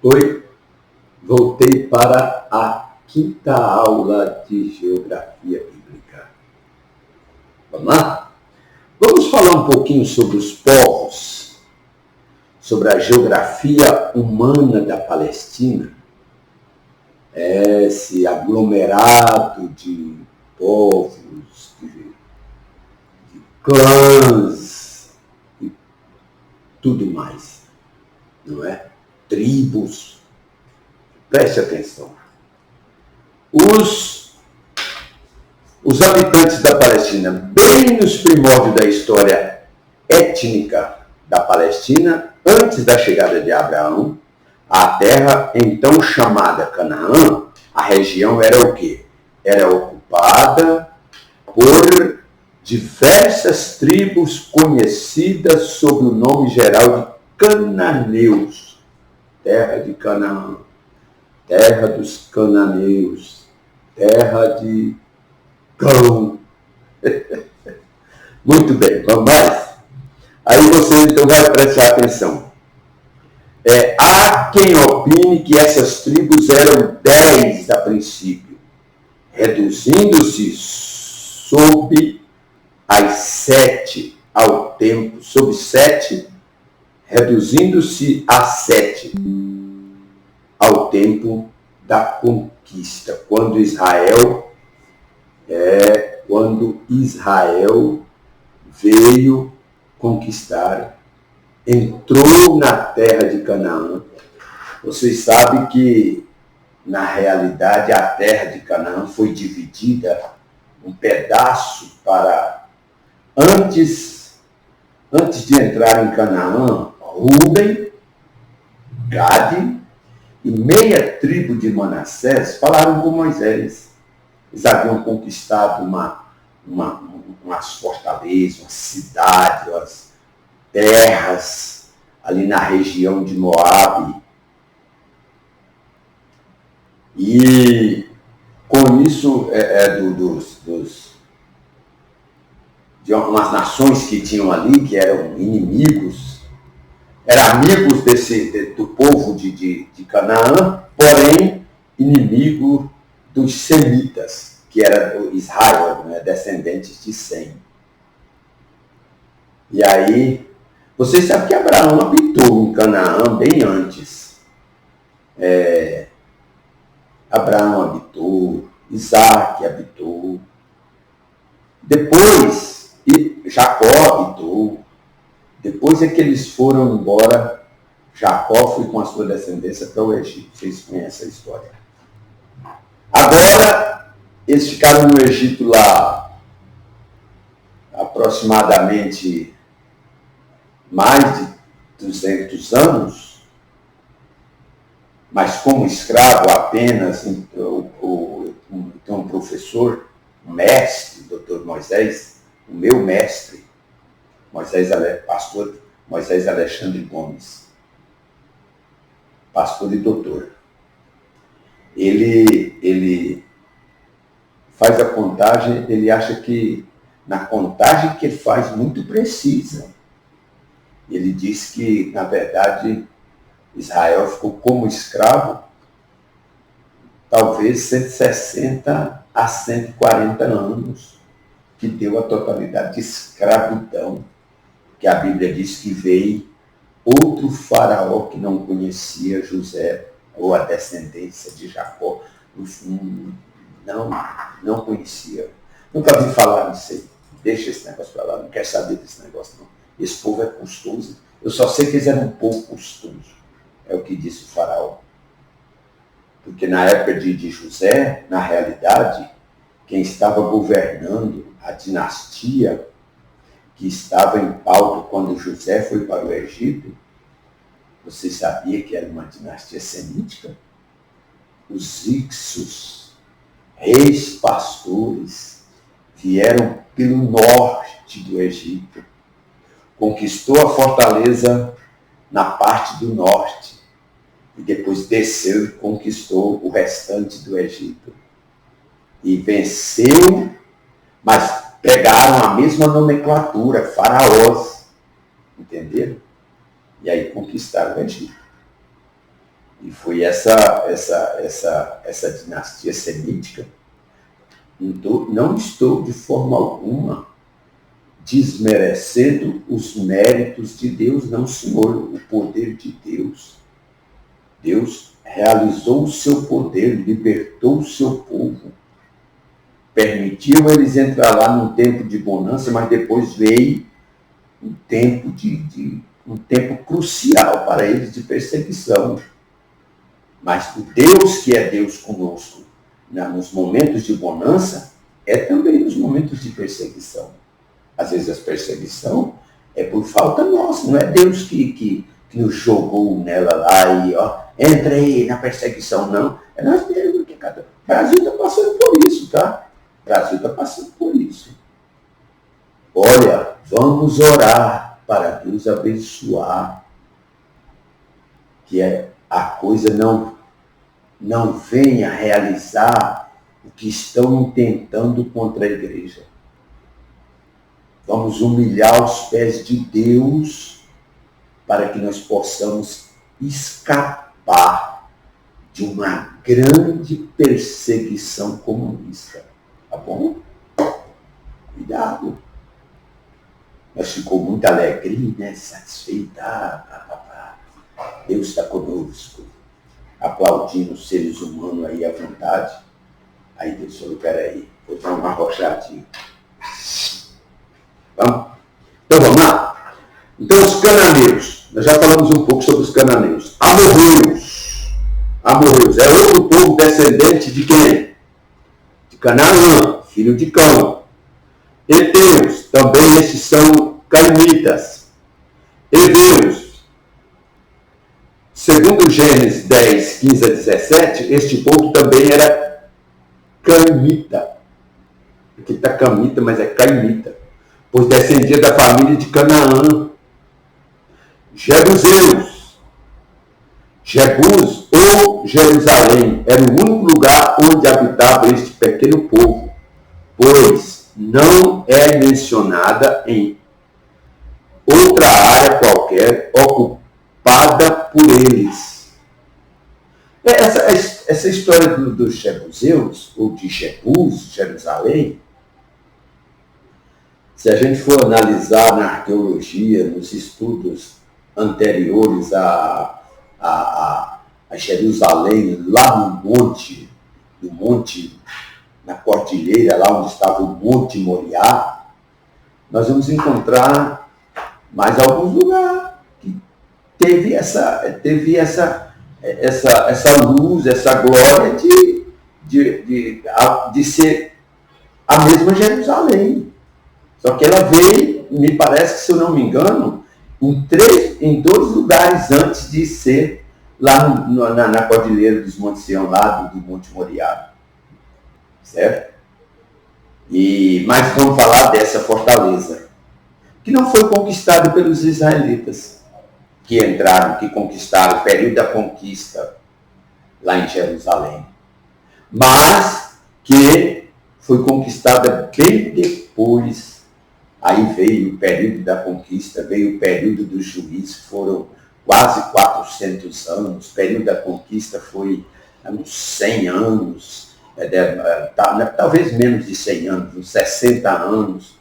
Oi, voltei para a quinta aula de Geografia Bíblica. Vamos lá? Vamos falar um pouquinho sobre os povos, sobre a geografia humana da Palestina, esse aglomerado de povos, de clãs e tudo mais, não é? Tribos. Preste atenção. Os habitantes da Palestina, bem nos primórdios da história étnica da Palestina, antes da chegada de Abraão, a terra então chamada Canaã, a região era o quê? Era ocupada por diversas tribos conhecidas sob o nome geral de cananeus. Terra de Canaã, terra dos cananeus, terra de Cão. Muito bem, vamos mais? Aí você então vai prestar atenção. Há quem opine que essas tribos eram 10 a princípio, reduzindo-se sob as 7 ao tempo, sob 7, reduzindo-se a 7 ao tempo da conquista, quando Israel veio conquistar, entrou na terra de Canaã. Vocês sabem que, na realidade, a terra de Canaã foi dividida um pedaço para, antes de entrar em Canaã, Rúben, Gade e meia tribo de Manassés falaram com Moisés. Eles haviam conquistado umas fortalezas, uma cidade, umas terras ali na região de Moabe. E com isso, de umas nações que tinham ali, que eram inimigos, eram amigos do povo de Canaã, porém inimigo dos semitas, que era Israel, né, descendentes de Sem. E aí, vocês sabem que Abraão habitou em Canaã bem antes. Abraão habitou, Isaac habitou, depois Jacó habitou, depois é que eles foram embora. Jacó foi com a sua descendência para o Egito. Vocês conhecem a história. Agora, eles ficaram no Egito lá aproximadamente mais de 200 anos, mas como escravo apenas. Tem um professor, um mestre, doutor Moisés, o meu mestre, pastor Moisés Alexandre Gomes, pastor e doutor. Ele faz a contagem, ele acha que, na contagem que ele faz muito precisa, ele diz que, na verdade, Israel ficou como escravo talvez 160 a 140 anos, que deu a totalidade de escravidão, que a Bíblia diz que veio outro faraó que não conhecia José, ou a descendência de Jacó, não conhecia. Nunca vi falar nisso aí. Deixa esse negócio para lá, não quero saber desse negócio não. Esse povo é custoso. Eu só sei que eles eram um povo custoso. É o que disse o faraó. Porque na época de José, na realidade, quem estava governando a dinastia que estava em pauta quando José foi para o Egito, você sabia que era uma dinastia semítica? Os Ixos, reis pastores, vieram pelo norte do Egito, conquistou a fortaleza na parte do norte, e depois desceu e conquistou o restante do Egito. E venceu, mas pegaram a mesma nomenclatura, faraós, entenderam? E aí conquistaram o Egito. E E foi essa dinastia semítica. Não estou de forma alguma desmerecendo os méritos de Deus, não, Senhor, o poder de Deus. Deus realizou o seu poder, libertou o seu povo, permitiu eles entrar lá num tempo de bonança, mas depois veio um tempo um tempo crucial para eles de perseguição. Mas o Deus que é Deus conosco, nos momentos de bonança, é também nos momentos de perseguição. Às vezes a perseguição é por falta nossa, não é Deus que nos jogou nela lá e entra aí na perseguição, não. É nós mesmos que o Brasil está passando por isso, tá? O Brasil está passando por isso. Olha, vamos orar para Deus abençoar, que a coisa não venha realizar o que estão intentando contra a igreja. Vamos humilhar os pés de Deus para que nós possamos escapar de uma grande perseguição comunista. Tá bom? Cuidado. Nós ficou muito alegre, né? Satisfeita. Deus está conosco. Aplaudindo os seres humanos aí à vontade. Aí Deus falou, peraí, vou dar uma arrochadinha. Vamos? Então vamos lá? Então os cananeus, nós já falamos um pouco sobre os cananeus. Amorreus é outro povo descendente de quem? De Canaã, filho de Cão. Heteus, também esses são canaanitas. Heveus, segundo Gênesis 10, 15 a 17, este povo também era cananita. Aqui está camita, mas é cainita, pois descendia da família de Canaã. Jebuseus, Jebus ou Jerusalém era o único lugar onde habitava este pequeno povo, pois não é mencionada em outra área qualquer ocupada por eles. Essa história dos Jebuseus, ou de Jebus, Jerusalém, se a gente for analisar na arqueologia, nos estudos anteriores a Jerusalém, lá no monte, na cordilheira, lá onde estava o Monte Moriá, nós vamos encontrar mais alguns lugares que teve essa luz, essa glória de ser a mesma Jerusalém. Só que ela veio, me parece que, se eu não me engano, em 2 lugares antes de ser lá na Cordilheira dos Montes Sião, lá do Monte Moriá. Certo? Mas vamos falar dessa fortaleza, que não foi conquistada pelos israelitas, que entraram, que conquistaram o período da conquista lá em Jerusalém, mas que foi conquistada bem depois. Aí veio o período da conquista, veio o período do juízo, foram quase 400 anos, o período da conquista foi uns 100 anos, talvez menos de 100 anos, uns 60 anos.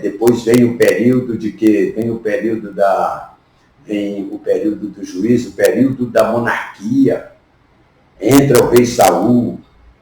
Depois veio o período de que? Vem o período do juízo, o período da monarquia. Entra o rei Saul,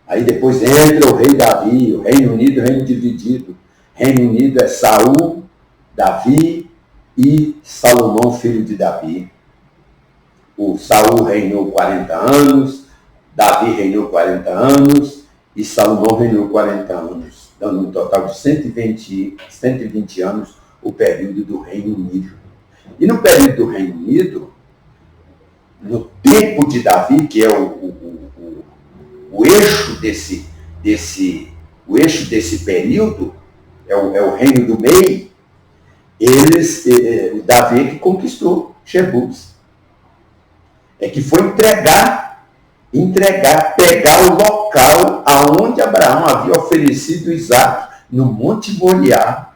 aí depois entra o rei Davi, o Reino Unido, reino dividido. Reino Unido é Saul, Davi e Salomão, filho de Davi. O Saul reinou 40 anos, Davi reinou 40 anos e Salomão reinou 40 anos, dando um total de 120 anos o período do Reino Unido. E no período do Reino Unido, no tempo de Davi, que é o eixo desse período, é o reino do meio, o Davi é que conquistou Jebus. É que foi pegar o local aonde Abraão havia oferecido Isaac, no Monte Moriá,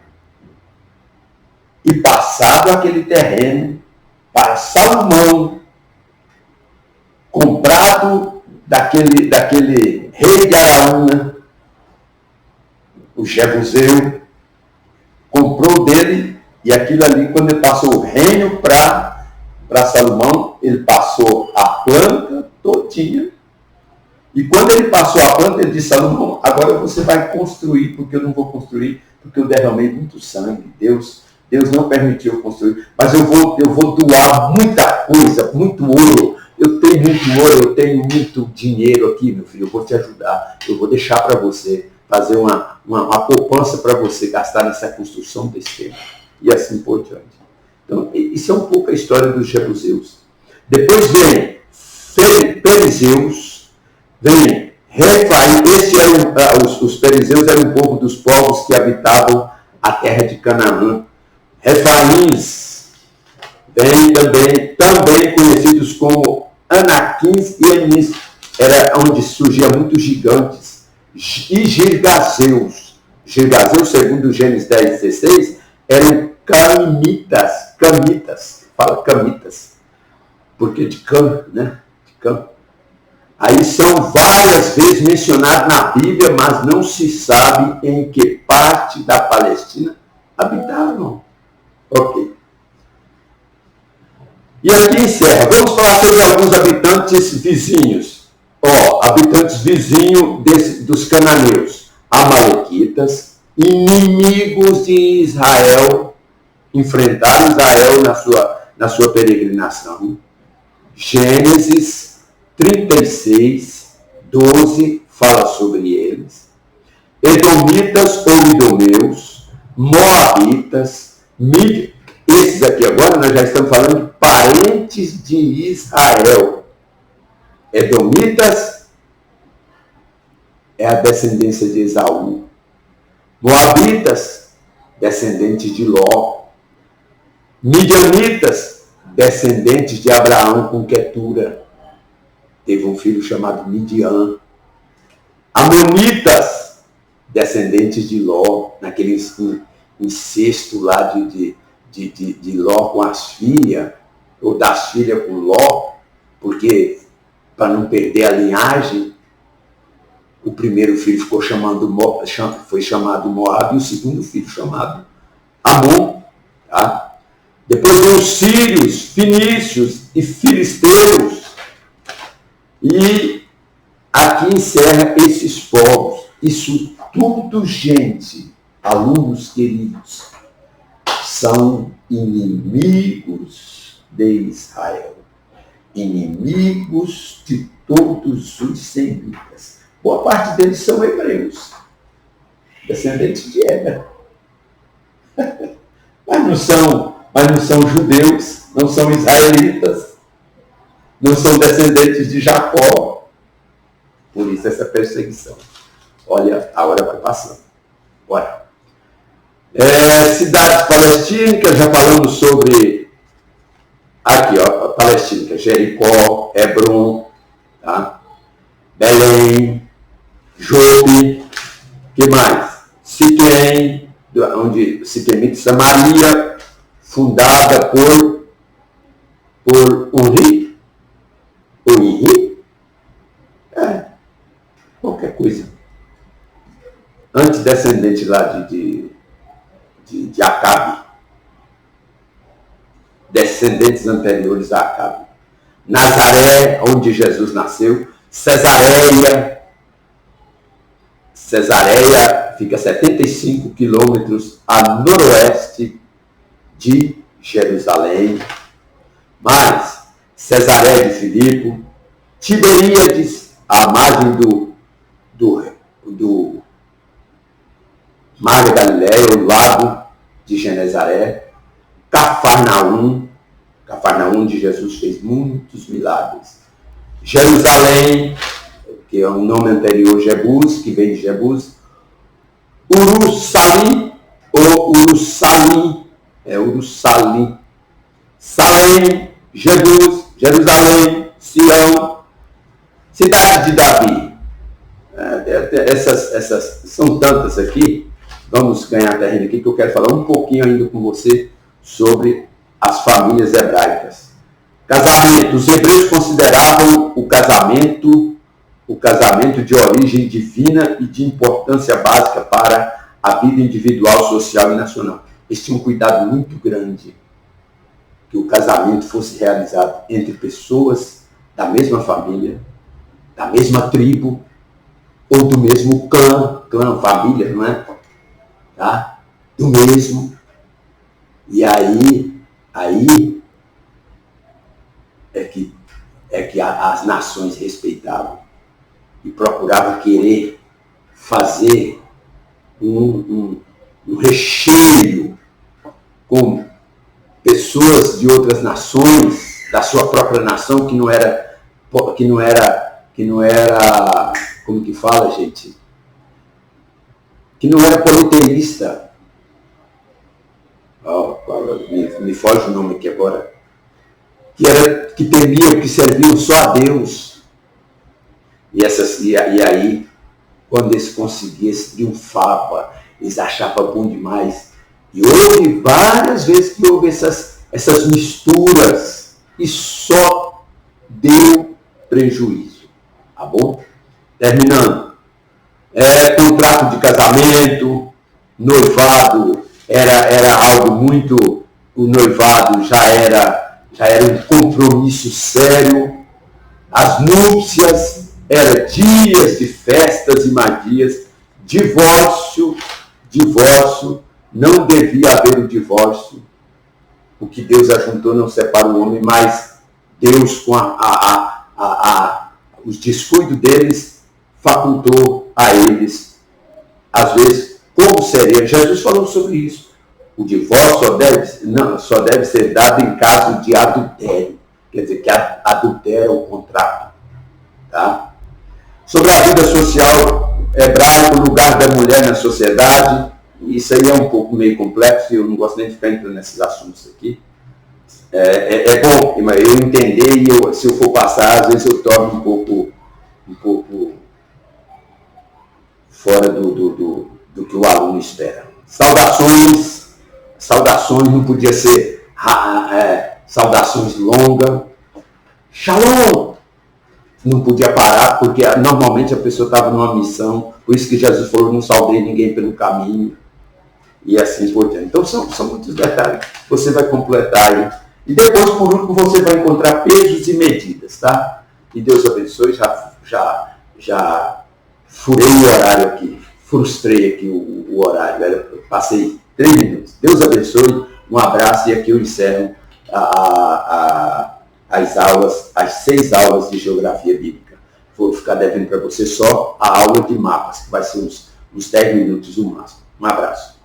e passado aquele terreno para Salomão, com lembrado daquele rei de Araúna, o Jebuseu, comprou dele, e aquilo ali, quando ele passou o reino para Salomão, ele passou a planta todinha. E quando ele passou a planta, ele disse: Salomão, agora você vai construir, porque eu não vou construir, porque eu derramei muito sangue. Deus não permitiu eu construir, mas eu vou doar muita coisa, muito ouro. Eu tenho muito ouro, eu tenho muito dinheiro aqui, meu filho, eu vou te ajudar. Eu vou deixar para você fazer uma poupança para você gastar nessa construção desse templo. E assim por diante. Então, isso é um pouco a história dos Jebuseus. Depois vem Perizeus, vem Refaim. Os Perizeus eram um povo dos povos que habitavam a terra de Canaã. Refaíns, vem também conhecidos como Anaquins e Enis, era onde surgiam muitos gigantes. E Girgazeus, segundo Gênesis 10:16, eram camitas, fala camitas, porque de cam, né? De cam. Aí são várias vezes mencionados na Bíblia, mas não se sabe em que parte da Palestina habitavam. Ok. E aqui encerra. Vamos falar sobre alguns habitantes vizinhos. Habitantes vizinhos dos cananeus. Amalequitas, inimigos de Israel, enfrentaram Israel na sua peregrinação. Gênesis 36:12 fala sobre eles. Edomitas ou idomeus, moabitas, esses aqui agora nós já estamos falando de parentes de Israel. Edomitas é a descendência de Esaú. Moabitas, descendentes de Ló. Midianitas, descendentes de Abraão com Quetura. Teve um filho chamado Midian. Amonitas, descendentes de Ló, naquele incesto lá de Ló com as filhas, ou das filhas com Ló, porque para não perder a linhagem, o primeiro filho foi chamado Moab e o segundo filho chamado Amon. Tá? Depois vem os sírios, fenícios e filisteus. E aqui encerra esses povos. Isso tudo, gente, alunos queridos, são inimigos de Israel. Inimigos de todos os semitas. Boa parte deles são hebreus, descendentes de Éber. Mas não são judeus, não são israelitas, não são descendentes de Jacó. Por isso essa perseguição. Olha, a hora vai passando. Bora. Cidades palestínicas, já falamos sobre aqui, palestínica, Jericó, Hebron, tá? Belém, Jope, que mais? Siquém, onde Siquemite, Samaria, fundada por Unri, qualquer coisa. Antidescendente lá de Acabe. Descendentes anteriores a Acabe. Nazaré, onde Jesus nasceu. Cesareia fica 75 quilômetros a noroeste de Jerusalém. Mais Cesareia de Filipe, Tiberíades, à margem do Mar da Galileia, o lago de Genezaré. Cafarnaum, onde Jesus fez muitos milagres. Jerusalém, que é um nome anterior, Jebus, que vem de Jebus. Urussalim, ou Urussalim, Urussalim. Salém, Jebus, Jerusalém, Sião, cidade de Davi. Essas são tantas aqui. Vamos ganhar terreno aqui, que eu quero falar um pouquinho ainda com você sobre as famílias hebraicas. Casamento. Os hebreus consideravam o casamento de origem divina e de importância básica para a vida individual, social e nacional. Eles tinham um cuidado muito grande que o casamento fosse realizado entre pessoas da mesma família, da mesma tribo, ou do mesmo clã, família, não é? Tá? Do mesmo. E aí é que as nações respeitavam e procuravam querer fazer um recheio com pessoas de outras nações, da sua própria nação, que não era, como que fala, gente? Que não era politeísta. Me foge o nome aqui agora. Que temiam, que serviam só a Deus. E aí, quando eles conseguiam, eles triunfavam, eles achavam bom demais. E houve várias vezes que houve essas misturas e só deu prejuízo. Tá bom? Terminando. Contrato de casamento, noivado, era algo muito... O noivado já era um compromisso sério. As núpcias eram dias de festas e magias. Divórcio, não devia haver o divórcio. O que Deus ajuntou não separa o homem, mas Deus, com os descuidos deles, facultou a eles, às vezes, como seria. Jesus falou sobre isso. O divórcio só deve ser dado em caso de adultério. Quer dizer, que adultera o contrato. Tá? Sobre a vida social hebraica, o lugar da mulher na sociedade, isso aí é um pouco meio complexo, e eu não gosto nem de ficar entrando nesses assuntos aqui. É bom eu entender, e se eu for passar, às vezes eu torno um pouco fora do que o aluno espera. Saudações não podia ser saudações longas. Shalom! Não podia parar, porque normalmente a pessoa estava numa missão, por isso que Jesus falou, não saudei ninguém pelo caminho, e assim por diante. Então são muitos detalhes que você vai completar aí. E depois, por último, você vai encontrar pesos e medidas, tá? Que Deus abençoe. Já furei o horário aqui, frustrei aqui o horário, eu passei 3 minutos. Deus abençoe, um abraço, e aqui eu encerro as 6 aulas de geografia bíblica. Vou ficar devendo para você só a aula de mapas, que vai ser uns 10 minutos no máximo. Um abraço.